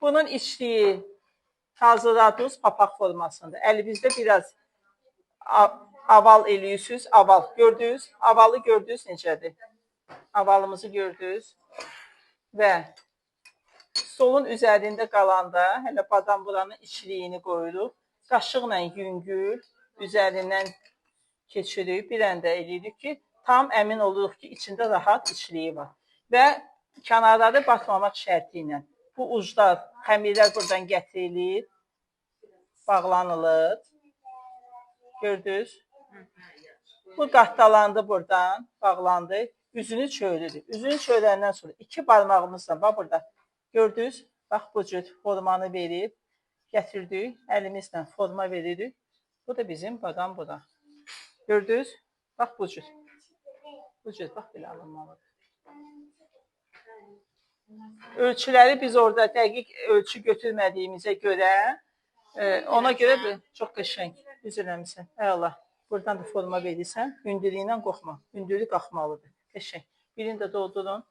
Bunun içliyi hazırladığınız papaq formasında. Əlinizdə biraz aval eləyirsiniz. Aval gördünüz. Avalı gördünüz necədir? Avalımızı gördünüz. Və stolun üzərində qalanda hələ badam buranın içliyini qoyuruq. Qaşıqla yüngül üzərindən keçiririk. Bir əndə eləyirik ki, tam əmin oluruq ki, içində rahat içliyi var. Və kənarları batmamaq şərti ilə bu uclar, xəmirlər buradan gətirilir, bağlanılır. Gördünüz? Bu qatdalandı buradan, bağlandı. Üzünü çörürük. Üzünü çörəndən sonra iki barmağımızla, bax burada, gördünüz? Bax bu cür formanı verib, gətirdik, əlimizlə forma veririk. Bu da bizim badam buda. Gördünüz? Bax bu cür. Bu cür, bax belə alınmalıdır. Ölçüləri biz orada dəqiq ölçü götürmədiyimizə görə, ona görə çox qəşəng düz eləmişsən. Əla. Buradan da forma verirsən, hündürlüyündən qorxma. Hündürlük qalxmalıdır. Qəşəng. Birini də doldurun.